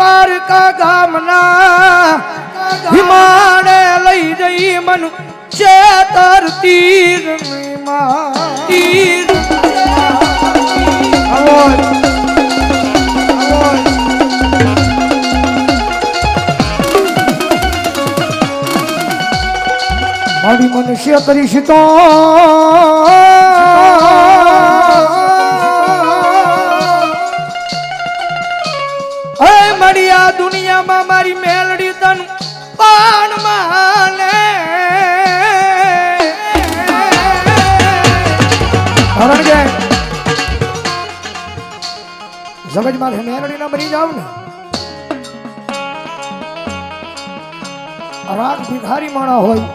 પારકા ગામના હિમાડે લઈ જઈ મન ચેતર તીર તીર મારી મનુષ્ય કરીશ તો મળ્યા દુનિયામાં મારી મેલડી તન પાન માલે હરણ જાય જગત માં મેલડી ના બની જાવ ને રાત ભિખારી માણા હોય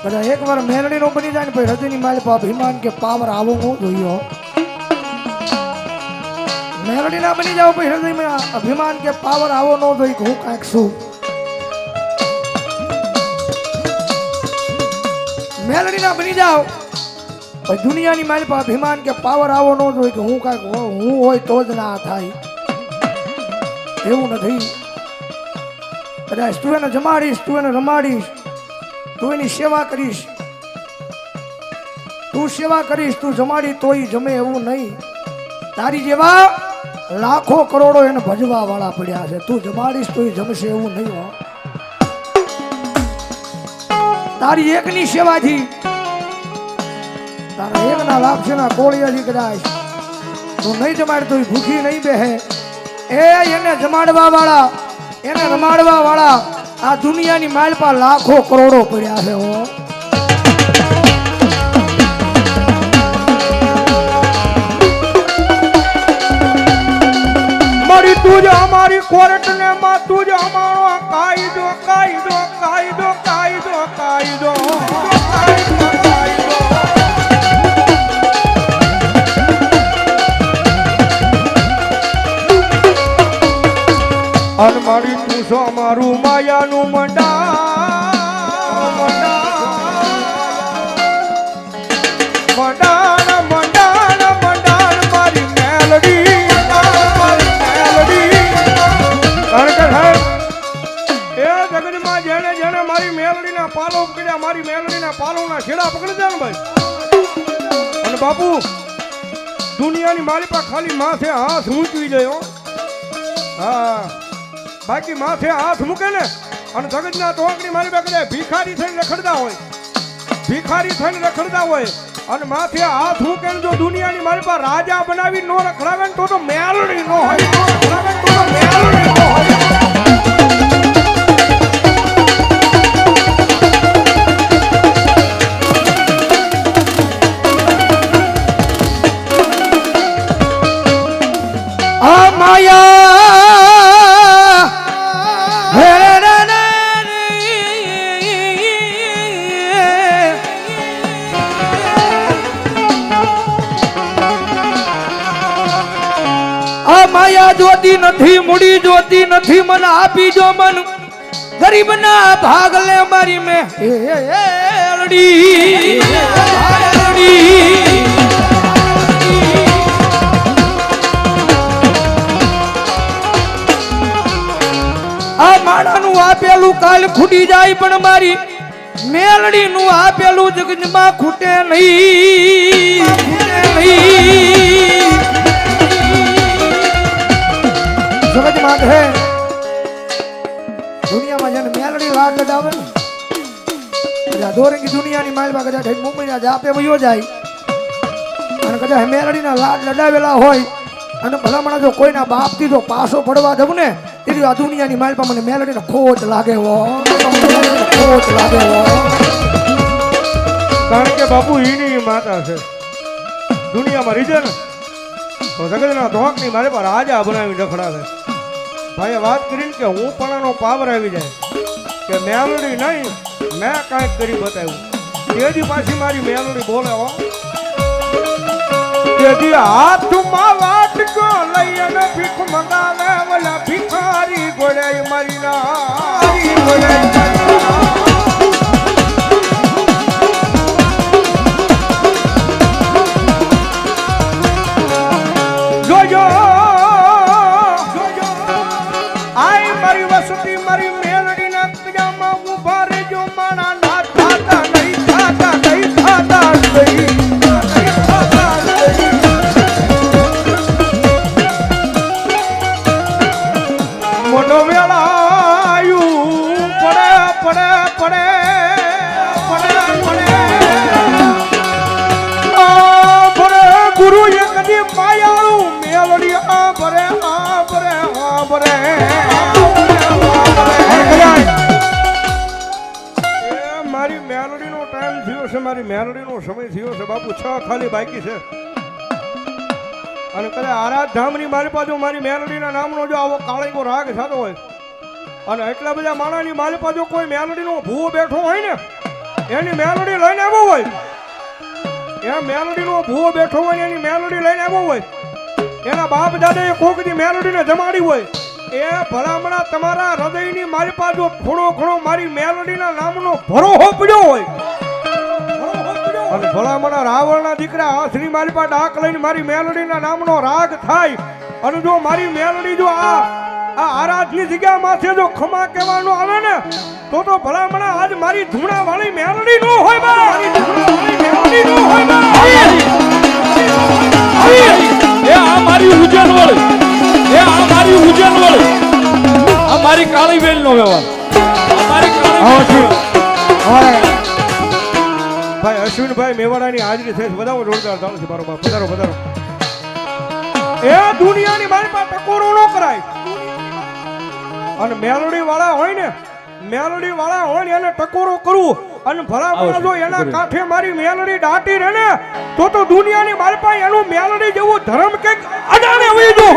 બધા એક વાર મેલડી નો બની જાય ને પછી હૃદયની માલ પર અભિમાન કે પાવર આવો હું જોયો મેલડી ના બની જાવ પછી હૃદયમાં અભિમાન કે પાવર આવો ન જોઈ હું કાંઈક છું મેલડી ના બની જાવ પછી દુનિયાની માલ પર અભિમાન કે પાવર આવો ન જોઈ કે હું કાંઈક હું હોય તો જ ના થાય એવું નથી કદાચ તું એને જમાડીશ તું એને રમાડીશ તું એની સેવા કરીશ તું સેવા કરીશ તું જમાડી તોય જમે એવું નહીં તારી જેવા લાખો કરોડો એને ભજવા વાળા પડ્યા છે તું જમાડીશ તોય જમશે એવું નહીં હો તારી એકની સેવાથી તારા એકના લાભ છે ના કોળિયાથી કદાચ તું નહીં જમાડ તોય ભૂખી નહીં બેહે એને જમાડવા વાળા એને રમાડવા વાળા આ દુનિયાની માલ પર લાખો કરોડો પડ્યા છે હો મારી તું જ અમારી કોર્ટ ને માં તું જ અમારો કાયદો કાયદો કાયદો કાયદો કાયદો અન મારી તું છો અમારું માયાનું મંડાણ મંડાણ મંડાણ મંડાણ મારી મેલડી કારણ કે સાહેબ એ જગતમાં જેને જેને મારી મેલડીના પાલો પકડ્યા મારી મેલડીના પાલોના છેડા પકડી દે ને ભાઈ અને બાપુ દુનિયાની મારી પાસે ખાલી માથે હાથ મૂકવી જોઈએ હા બાકી માથે હાથ મૂકે ને અને જગતના ટોકડી મારી પાસે ભિખારી થઈને રખડતા હોય અને માથે હાથ મૂકે ને જો દુનિયાની મારી પાસે રાજા બનાવી નો રખડાવે ને તો મેલડી નો હોય આ માયા માયા જોતી નથી મૂડી જોતી નથી મન આપી જો મન ગરીબ ના ભાગ લે મારી મેં આ માણાનું આપેલું કાલ ખૂટી જાય પણ મારી મેલડી નું આપેલું જગતમાં ખૂટે નહીં જગતમાં હે દુનિયામાં જેને મેલડી લાડ લડાવે ને કદાચ દોરંગી દુનિયાની માલમાં કદાચ મુંબઈના જાપે વયો જાય અને કદાચ મેલડીના લાડ લડાવેલા હોય અને ભલામણા જો કોઈના બાપથી જો પાસો પડવા દઉં ને તેથી આ દુનિયાની માલમાં મને મેલડીનો ખોટ લાગે હો ખોટ લાગે હો કારણ કે બાપુ એની માતા છે દુનિયામાં રીજે ને તો જગતના ધોકની મારે પર રાજા બનાવી રખડાવે ભાઈએ વાત કરીને કે હું પણાનો પાવર આવી જાય કે મેલડી નહીં મેં કાંઈક કરી બતાવ્યું તેથી પાછી મારી મેલડી બોલે હો તેથી હાથમાં વાટકો લઈ અને ભીખ મંગાવે ઓલા ભિખારી ગોળાઈ મારી જોજો સુધી મારી મેલડીના કજામાં ઊભા રહેજો મારા ના થાતા નહીં થાતા નહીં થાતા નહીં થાતા નહીં. મોનો વેળાયું પડે પડે પડે પડે પડે આ ભરે ગુરુ એક દી માયાળું મેલડી આ ભરે આ ભરે આ ભરે મારી મેલડીનો ટાઈમ થયો છે, મારી મેલડીનો સમય થયો છે બાપુ. 6 ખાલી બાકી છે અને કદાચ આરાધ ધામની મારી પાછો મારી મેલડીના નામનો જો આવો કાળીકો રાગ થતો હોય અને એટલા બધા માણાની મારી પાછો કોઈ મેલડીનો ભૂવો બેઠો હોય ને એની મેલડી લઈને આવ્યો હોય, એ મેલડીનો ભૂવો બેઠો હોય એની મેલડી લઈને આવ્યો હોય, એના બાપ દાદાએ કોકની મેલડીને જમાડી હોય, એ ભલામણા તમારા હૃદયની મારી પાછો થોડો ઘણો મારી મેલડીના નામનો ભરોહો પડ્યો હોય અને ભલામણા રાવણના દીકરા શ્રી મારી પાસે ડાક લઈને મારી મેલડીના નામનો રાગ થાય અને જો મારી મેલડી જો આ આરાધની જગ્યા માથે જો ખમા કહેવાનું આવે ને તો ભલામણા આજ મારી ધૂણા વાળી મેલડી નો હોય બા, મારી ધૂણા વાળી મેલડી નો હોય બા. એ આ મારી ઉજ્જૈન વાળી, એ આ મારી ઉજ્જૈન વાળી, આ મારી કાળી બેન નો વ્યવહાર, આ મારી કાળી ભાઈ અશ્વિનભાઈ મેવાડાની હાજરી થઈ બધાઓ જોરદાર ચાલે છે. મારો બાપ પધારો પધારો. એ દુનિયાની મારી પાસે ટકોરો ન કરાય અને મેલડી વાળા હોય ને એને ટકોરો કરવું અને ભલામણા જો એના કાંઠે મારી મેલડી દાટી રહે ને તો દુનિયાની મારી પાસે એનું મેલડી જેવું ધર્મ કે અડાણે વહી જો